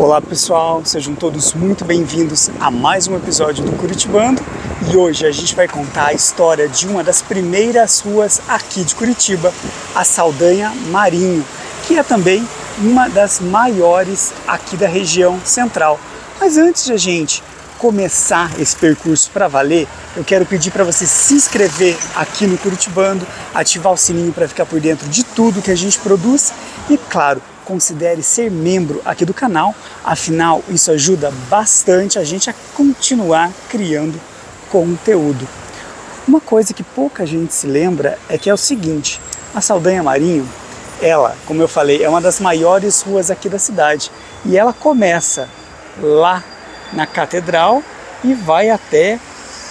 Olá pessoal, sejam todos muito bem-vindos a mais um episódio do Curitibando e hoje a gente vai contar a história de uma das primeiras ruas aqui de Curitiba, a Saldanha Marinho, que é também uma das maiores aqui da região central. Mas antes de a gente começar esse percurso para valer, eu quero pedir para você se inscrever aqui no Curitibando, ativar o sininho para ficar por dentro de tudo que a gente produz e, claro, considere ser membro aqui do canal, afinal isso ajuda bastante a gente a continuar criando conteúdo. Uma coisa que pouca gente se lembra é que é o seguinte: a Saldanha Marinho, ela, como eu falei, é uma das maiores ruas aqui da cidade e ela começa lá na Catedral e vai até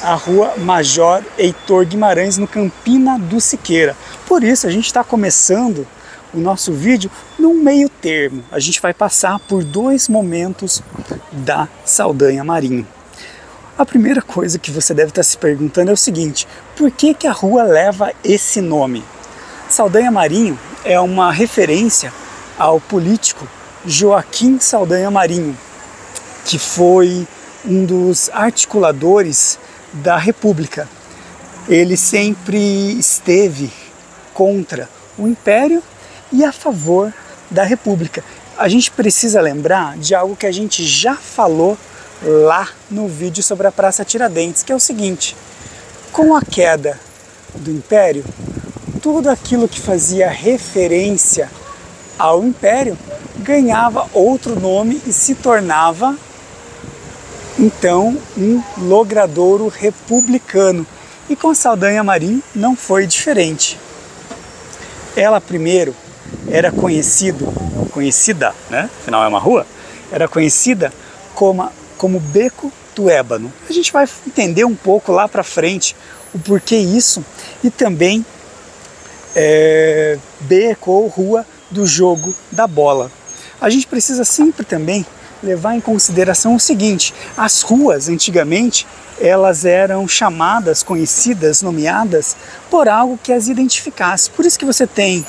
a Rua Major Heitor Guimarães, no Campina do Siqueira. Por isso a gente está começando o nosso vídeo num meio termo. A gente vai passar por dois momentos da Saldanha Marinho. A primeira coisa que você deve estar se perguntando é o seguinte: por que a rua leva esse nome? Saldanha Marinho é uma referência ao político Joaquim Saldanha Marinho, que foi um dos articuladores da República. Ele sempre esteve contra o Império e a favor da República. A gente precisa lembrar de algo que a gente já falou lá no vídeo sobre a Praça Tiradentes, que é o seguinte: com a queda do Império, tudo aquilo que fazia referência ao Império ganhava outro nome e se tornava então um logradouro republicano. E com a Saldanha Marinho não foi diferente. Ela primeiro era conhecida, né? Afinal é uma rua, era conhecida como Beco do Ébano. A gente vai entender um pouco lá para frente o porquê isso e também Beco ou Rua do Jogo da Bola. A gente precisa sempre também levar em consideração o seguinte: as ruas antigamente elas eram chamadas, conhecidas, nomeadas por algo que as identificasse. Por isso que você tem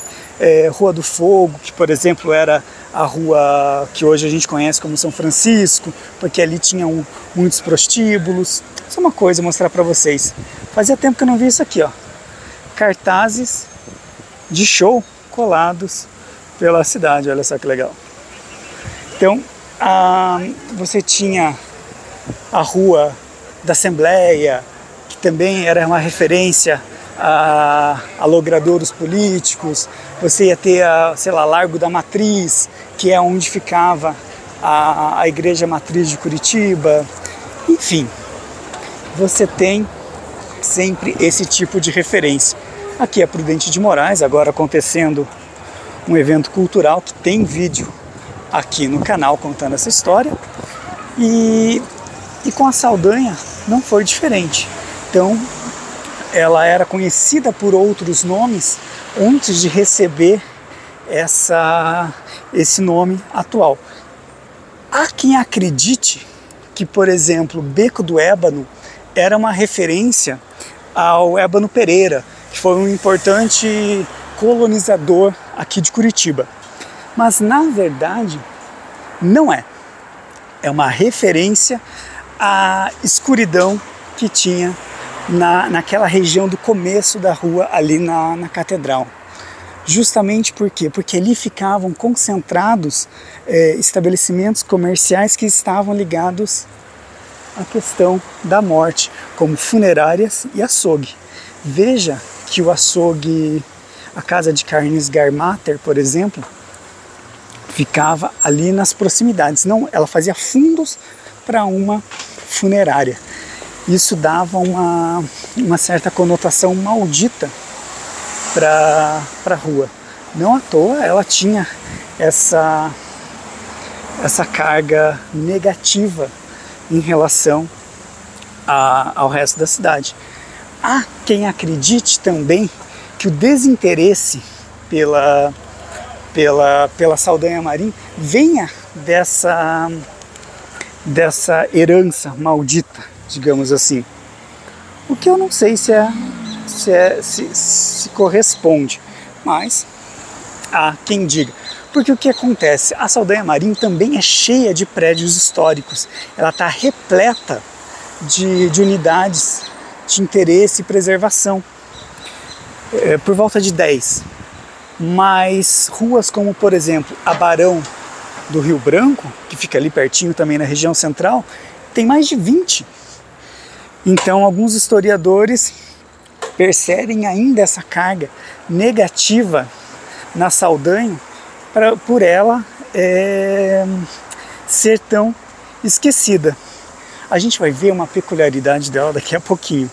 Rua do Fogo, que por exemplo era a rua que hoje a gente conhece como São Francisco, porque ali tinham muitos prostíbulos. Só uma coisa mostrar para vocês: fazia tempo que eu não vi isso aqui, ó. Cartazes de show colados pela cidade, olha só que legal. Então você tinha a Rua da Assembleia, que também era uma referência a logradouros políticos. Você ia ter Largo da Matriz, que é onde ficava a Igreja Matriz de Curitiba. Enfim, você tem sempre esse tipo de referência. Aqui é Prudente de Moraes, agora acontecendo um evento cultural que tem vídeo aqui no canal contando essa história. E com a Saldanha não foi diferente. Então ela era conhecida por outros nomes antes de receber esse nome atual. Há quem acredite que, por exemplo, Beco do Ébano era uma referência ao Ébano Pereira, que foi um importante colonizador aqui de Curitiba. Mas na verdade não é. É uma referência à escuridão que tinha naquela região do começo da rua, ali na Catedral. Justamente por quê? Porque ali ficavam concentrados estabelecimentos comerciais que estavam ligados à questão da morte, como funerárias e açougue. Veja que o açougue, a Casa de Carnes Garmater, por exemplo, ficava ali nas proximidades. Não, ela fazia fundos para uma funerária. Isso dava uma certa conotação maldita para a rua. Não à toa ela tinha essa carga negativa em relação ao resto da cidade. Há quem acredite também que o desinteresse pela Saldanha Marinho venha dessa herança maldita, digamos assim. O que eu não sei se corresponde, mas há quem diga. Porque o que acontece? A Saldanha Marim também é cheia de prédios históricos. Ela está repleta de unidades de interesse e preservação. Por volta de 10. Mas ruas como, por exemplo, a Barão do Rio Branco, que fica ali pertinho também na região central, tem mais de 20. Então, alguns historiadores percebem ainda essa carga negativa na Saldanha por ela ser tão esquecida. A gente vai ver uma peculiaridade dela daqui a pouquinho,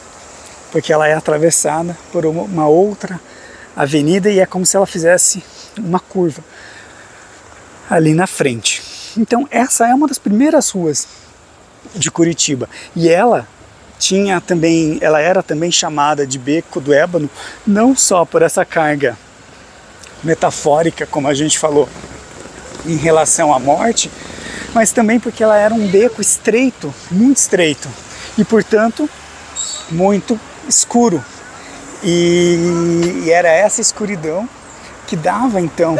porque ela é atravessada por uma outra avenida e é como se ela fizesse uma curva ali na frente. Então essa é uma das primeiras ruas de Curitiba e ela era também chamada de Beco do Ébano, não só por essa carga metafórica, como a gente falou, em relação à morte, mas também porque ela era um beco estreito, muito estreito, e portanto muito escuro. E era essa escuridão que dava então,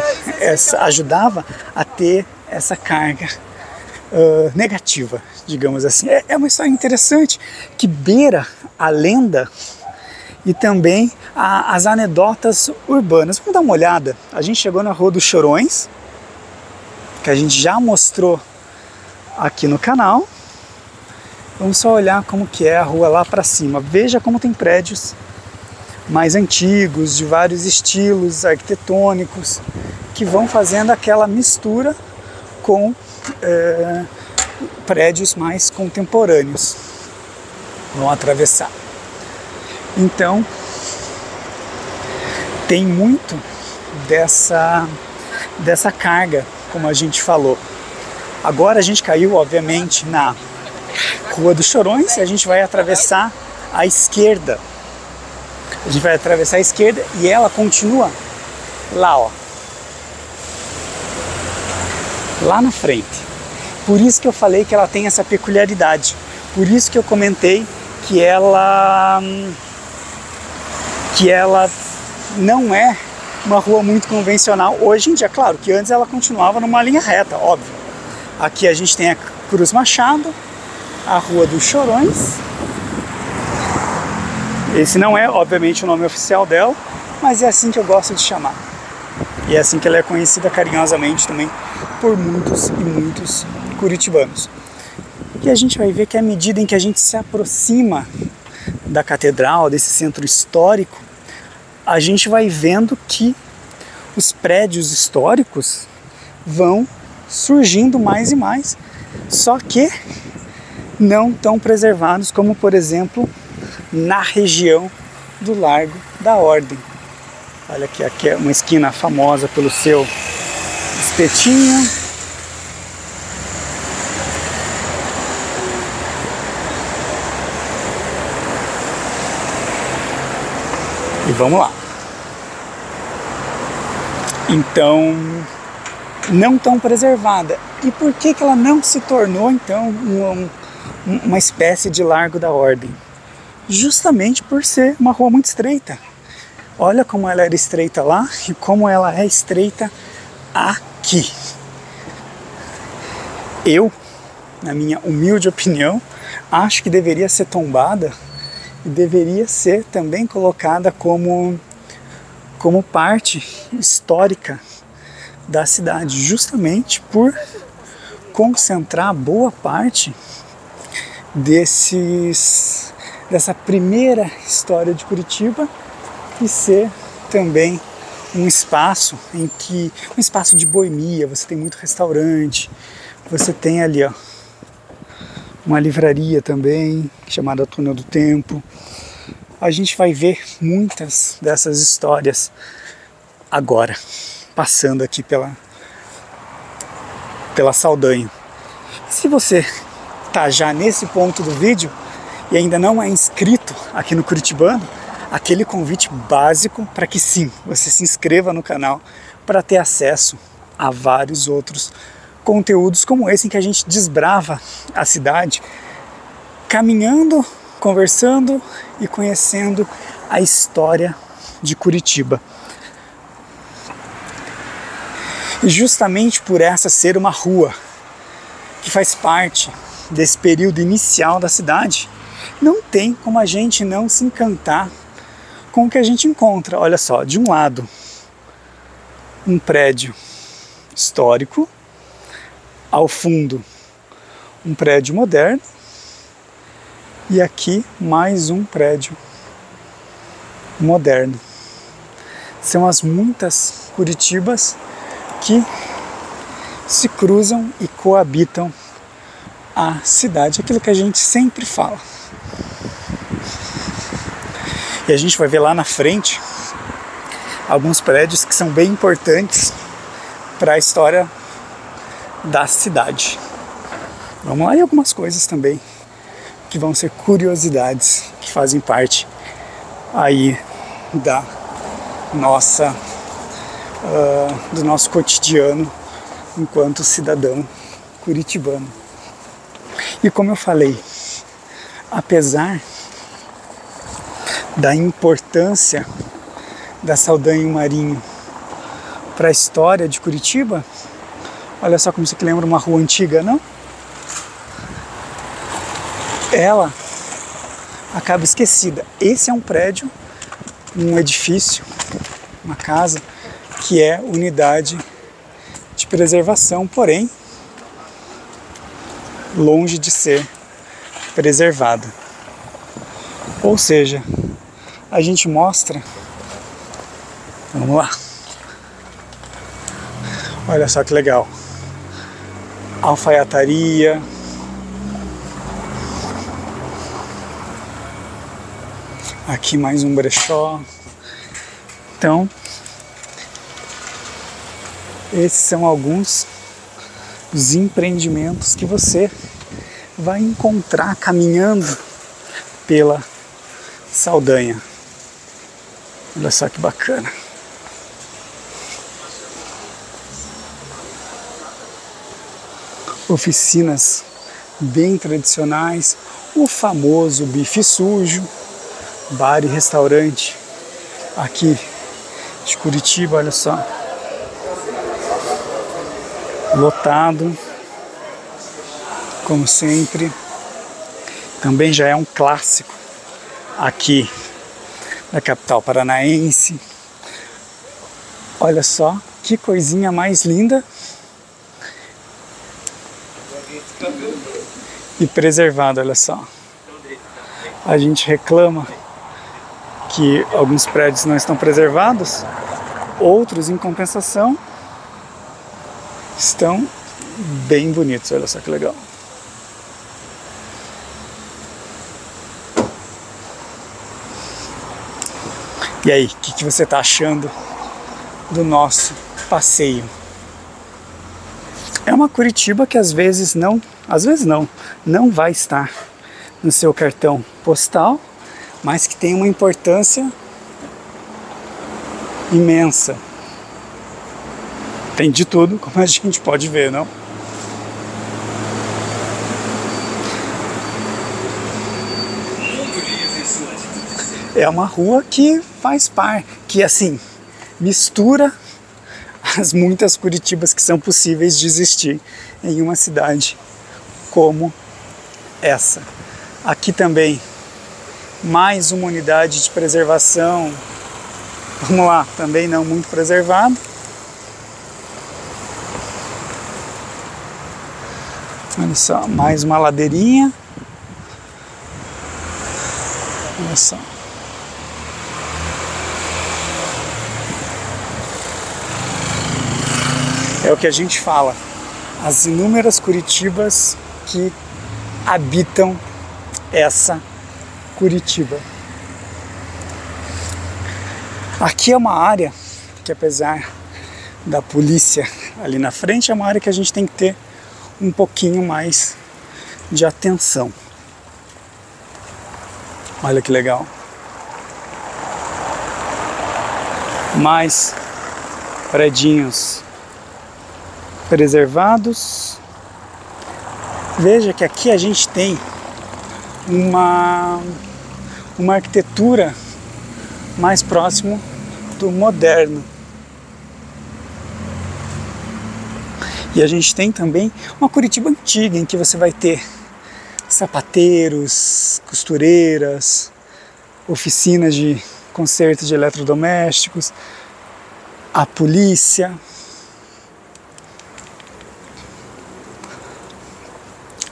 ajudava a ter essa carga negativa, digamos assim. É uma história interessante que beira a lenda e também as anedotas urbanas. Vamos dar uma olhada. A gente chegou na Rua dos Chorões, que a gente já mostrou aqui no canal. Vamos só olhar como que é a rua lá para cima. Veja como tem prédios mais antigos, de vários estilos arquitetônicos, que vão fazendo aquela mistura com prédios mais contemporâneos. Vão atravessar. Então, tem muito dessa carga, como a gente falou. Agora a gente caiu, obviamente, na Rua dos Chorões e a gente vai atravessar a esquerda. A gente vai atravessar a esquerda e ela continua lá, ó. Lá na frente. Por isso que eu falei que ela tem essa peculiaridade. Por isso que eu comentei que ela não é uma rua muito convencional. Hoje em dia, claro que antes ela continuava numa linha reta, óbvio. Aqui a gente tem a Cruz Machado, a Rua dos Chorões. Esse não é, obviamente, o nome oficial dela, mas é assim que eu gosto de chamar. E é assim que ela é conhecida carinhosamente também por muitos e muitos curitibanos. E a gente vai ver que à medida em que a gente se aproxima da catedral, desse centro histórico, a gente vai vendo que os prédios históricos vão surgindo mais e mais, só que não tão preservados como, por exemplo, na região do Largo da Ordem. Olha aqui é uma esquina famosa pelo seu espetinho. E vamos lá. Então, não tão preservada. E por que ela não se tornou, então, uma espécie de Largo da Ordem? Justamente por ser uma rua muito estreita. Olha como ela era estreita lá e como ela é estreita aqui. Eu, na minha humilde opinião, acho que deveria ser tombada e deveria ser também colocada como parte histórica da cidade, justamente por concentrar boa parte dessa primeira história de Curitiba e ser também um espaço um espaço de boemia. Você tem muito restaurante, você tem ali, ó, uma livraria também chamada Túnel do Tempo. A gente vai ver muitas dessas histórias agora, passando aqui pela Saldanha. Se você está já nesse ponto do vídeo e ainda não é inscrito aqui no Curitibano, aquele convite básico para que sim, você se inscreva no canal para ter acesso a vários outros conteúdos como esse, em que a gente desbrava a cidade, caminhando, conversando e conhecendo a história de Curitiba. E justamente por essa ser uma rua que faz parte desse período inicial da cidade, não tem como a gente não se encantar com o que a gente encontra. Olha só, de um lado, um prédio histórico, ao fundo, um prédio moderno, e aqui mais um prédio moderno. São as muitas Curitibas que se cruzam e coabitam a cidade, aquilo que a gente sempre fala. E a gente vai ver lá na frente alguns prédios que são bem importantes para a história da cidade. Vamos lá, e algumas coisas também que vão ser curiosidades, que fazem parte aí da nossa, do nosso cotidiano enquanto cidadão curitibano. E como eu falei, apesar da importância da Saldanha Marinho para a história de Curitiba, olha só como isso aqui lembra uma rua antiga, não? Ela acaba esquecida. Esse é um prédio, um edifício, uma casa que é unidade de preservação, porém longe de ser preservada. Ou seja, a gente mostra, vamos lá, olha só que legal, alfaiataria, aqui mais um brechó. Então, esses são alguns dos empreendimentos que você vai encontrar caminhando pela Saldanha. Olha só que bacana. Oficinas bem tradicionais, o famoso bife sujo, bar e restaurante aqui de Curitiba, olha só. Lotado, como sempre. Também já é um clássico aqui da capital paranaense. Olha só que coisinha mais linda e preservada, olha só. A gente reclama que alguns prédios não estão preservados, outros, em compensação, estão bem bonitos. Olha só que legal. E aí, o que você está achando do nosso passeio? É uma Curitiba que às vezes não vai estar no seu cartão postal, mas que tem uma importância imensa. Tem de tudo, como a gente pode ver, não? É uma rua que faz parte, que assim, mistura as muitas Curitibas que são possíveis de existir em uma cidade como essa. Aqui também, mais uma unidade de preservação, vamos lá, também não muito preservado. Olha só, mais uma ladeirinha. Olha só. É o que a gente fala, as inúmeras Curitibas que habitam essa Curitiba. Aqui é uma área que, apesar da polícia ali na frente, é uma área que a gente tem que ter um pouquinho mais de atenção. Olha que legal. Mais predinhos preservados. Veja que aqui a gente tem uma arquitetura mais próximo do moderno. E a gente tem também uma Curitiba antiga, em que você vai ter sapateiros, costureiras, oficinas de conserto de eletrodomésticos, a polícia.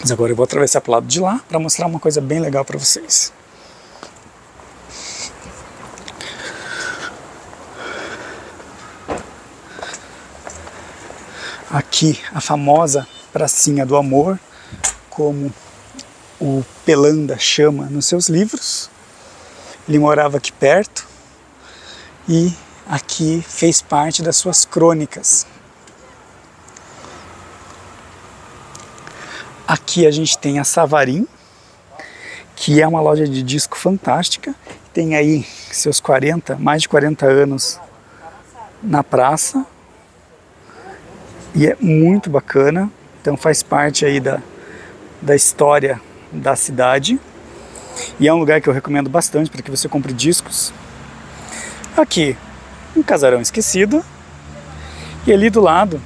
Mas agora eu vou atravessar para o lado de lá para mostrar uma coisa bem legal para vocês. Aqui a famosa Pracinha do Amor, como o Pelanda chama nos seus livros. Ele morava aqui perto e aqui fez parte das suas crônicas. Aqui a gente tem a Savarim, que é uma loja de disco fantástica. Tem aí seus mais de 40 anos na praça. E é muito bacana, então faz parte aí da história da cidade. E é um lugar que eu recomendo bastante para que você compre discos. Aqui, um casarão esquecido. E ali do lado,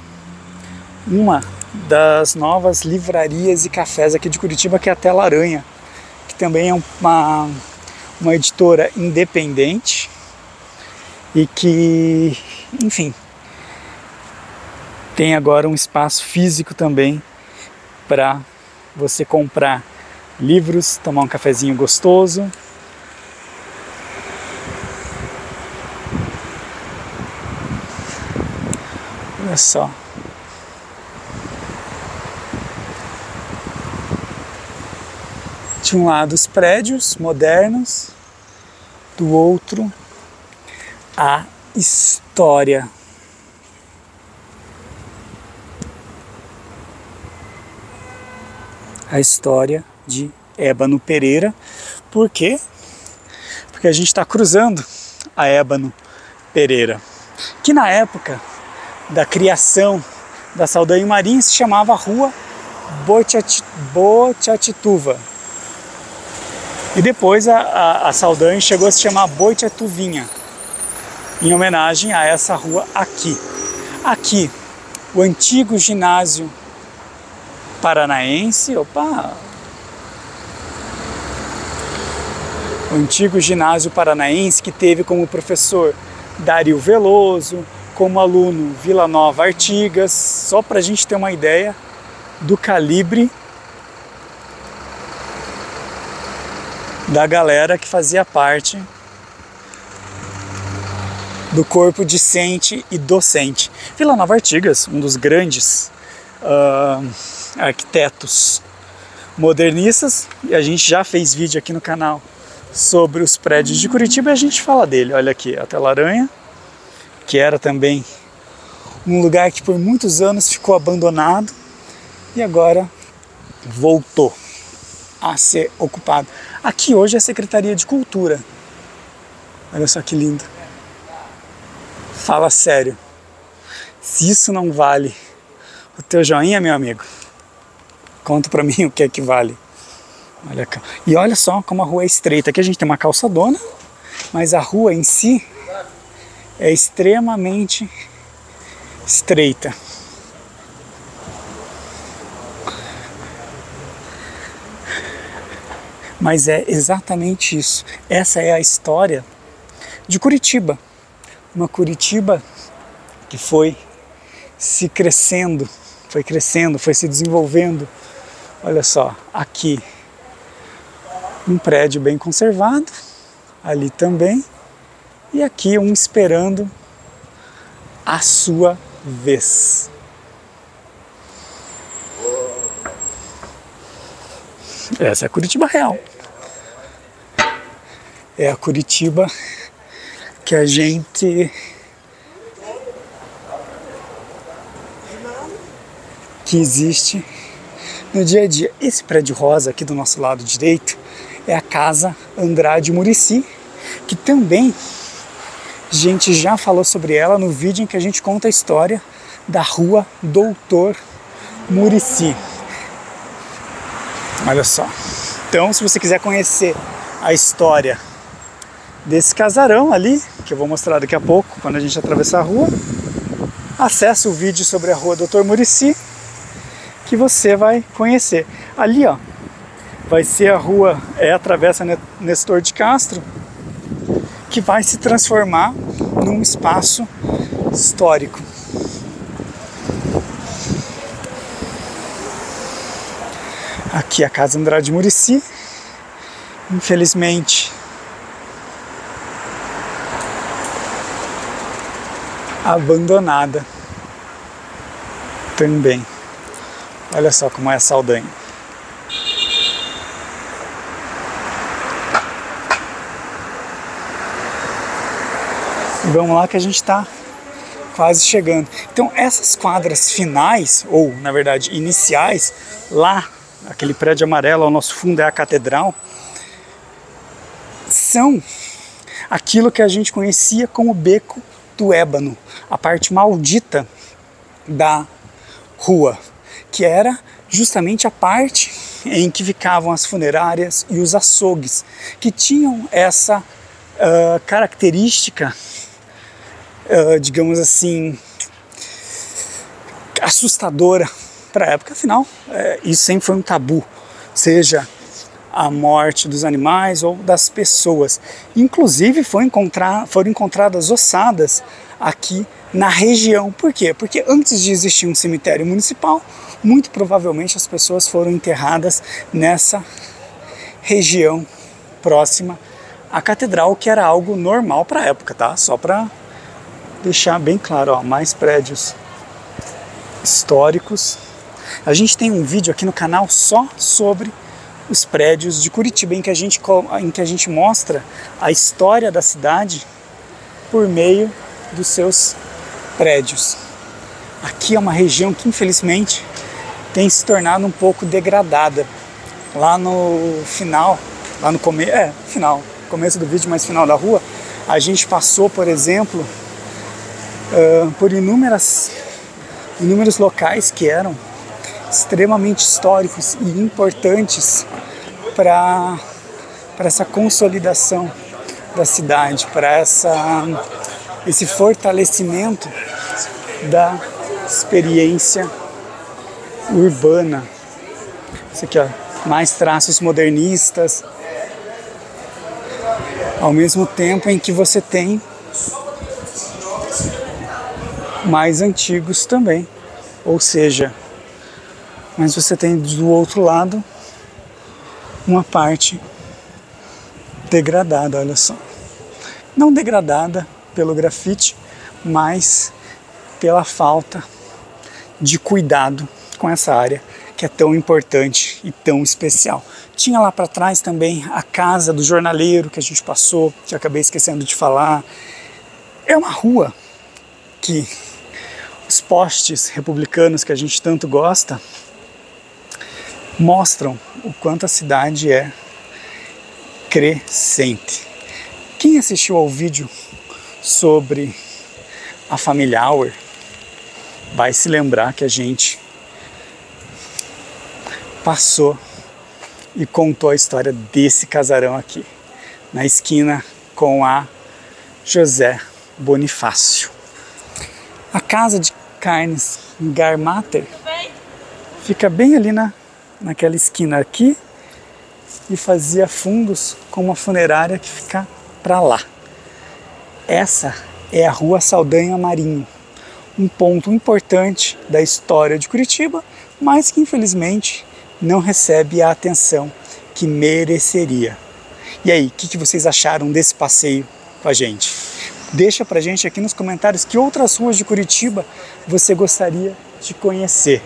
uma das novas livrarias e cafés aqui de Curitiba, que é a Tela Aranha, que também é uma editora independente e que, enfim, tem agora um espaço físico também para você comprar livros, tomar um cafezinho gostoso. Olha só. De um lado os prédios modernos, do outro a história. A história de Ébano Pereira. Por quê? Porque a gente está cruzando a Ébano Pereira, que na época da criação da Saldanha Marim se chamava Rua Boitiatuva. E depois a Saldanha chegou a se chamar Boitiatuvinha, em homenagem a essa rua aqui. Aqui, o antigo ginásio paranaense, o antigo ginásio paranaense, que teve como professor Dario Veloso, como aluno Vila Nova Artigas, só para a gente ter uma ideia do calibre da galera que fazia parte do corpo discente e docente. Vila Nova Artigas, um dos grandes arquitetos modernistas, e a gente já fez vídeo aqui no canal sobre os prédios de Curitiba e a gente fala dele. Olha aqui, a Tela Aranha, que era também um lugar que por muitos anos ficou abandonado e agora voltou a ser ocupado. Aqui hoje é a Secretaria de Cultura. Olha só que lindo. Fala sério. Se isso não vale o teu joinha, meu amigo, conta pra mim o que é que vale. Olha cá. E olha só como a rua é estreita. Aqui a gente tem uma calçadona, mas a rua em si é extremamente estreita. Mas é exatamente isso. Essa é a história de Curitiba. Uma Curitiba que foi se crescendo, foi se desenvolvendo. Olha só, aqui um prédio bem conservado, ali também, e aqui um esperando a sua vez. Essa é a Curitiba real. É a Curitiba que a gente que existe no dia a dia. Esse prédio rosa aqui do nosso lado direito é a Casa Andrade Muricy, que também a gente já falou sobre ela no vídeo em que a gente conta a história da Rua Doutor Muricy. Olha só. Então, se você quiser conhecer a história desse casarão ali, que eu vou mostrar daqui a pouco, quando a gente atravessar a rua, acesse o vídeo sobre a Rua Doutor Muricy que você vai conhecer. Ali, ó, vai ser a rua, a Travessa Nestor de Castro, que vai se transformar num espaço histórico. Aqui a Casa Andrade Muricy, infelizmente abandonada também. Olha só como é a Saldanha. Vamos lá que a gente está quase chegando. Então essas quadras finais, ou na verdade iniciais, lá, aquele prédio amarelo ao nosso fundo é a Catedral, são aquilo que a gente conhecia como Beco do Ébano, a parte maldita da rua, que era justamente a parte em que ficavam as funerárias e os açougues, que tinham essa característica, digamos assim, assustadora para a época. Afinal, isso sempre foi um tabu, seja a morte dos animais ou das pessoas. Inclusive foram encontradas ossadas aqui na região. Por quê? Porque antes de existir um cemitério municipal, muito provavelmente as pessoas foram enterradas nessa região próxima à catedral, que era algo normal para a época, tá? Só para deixar bem claro, ó, mais prédios históricos. A gente tem um vídeo aqui no canal só sobre os prédios de Curitiba, em que a gente mostra a história da cidade por meio dos seus prédios. Aqui é uma região que infelizmente tem se tornado um pouco degradada. Lá no final, lá no começo do vídeo, mas final da rua, a gente passou, por exemplo, por inúmeros locais que eram extremamente históricos e importantes para essa consolidação da cidade, para esse fortalecimento da experiência urbana. Isso aqui, ó, mais traços modernistas, ao mesmo tempo em que você tem mais antigos também, ou seja, mas você tem do outro lado uma parte degradada, olha só. Não degradada pelo grafite, mas pela falta de cuidado com essa área que é tão importante e tão especial. Tinha lá para trás também a casa do jornaleiro que a gente passou, que eu acabei esquecendo de falar. É uma rua que os postes republicanos que a gente tanto gosta mostram o quanto a cidade é crescente. Quem assistiu ao vídeo sobre a família Auer vai se lembrar que a gente passou e contou a história desse casarão aqui, na esquina com a José Bonifácio. A casa de carnes Garmater fica bem ali naquela esquina aqui e fazia fundos com uma funerária que fica para lá. Essa é a Rua Saldanha Marinho, um ponto importante da história de Curitiba, mas que infelizmente não recebe a atenção que mereceria. E aí, o que vocês acharam desse passeio com a gente? Deixa pra gente aqui nos comentários que outras ruas de Curitiba você gostaria de conhecer.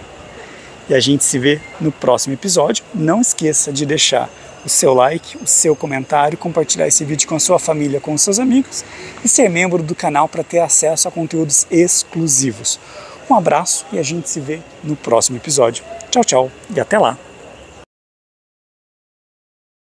E a gente se vê no próximo episódio. Não esqueça de deixar o seu like, o seu comentário, compartilhar esse vídeo com a sua família, com os seus amigos e ser membro do canal para ter acesso a conteúdos exclusivos. Um abraço e a gente se vê no próximo episódio. Tchau, tchau e até lá!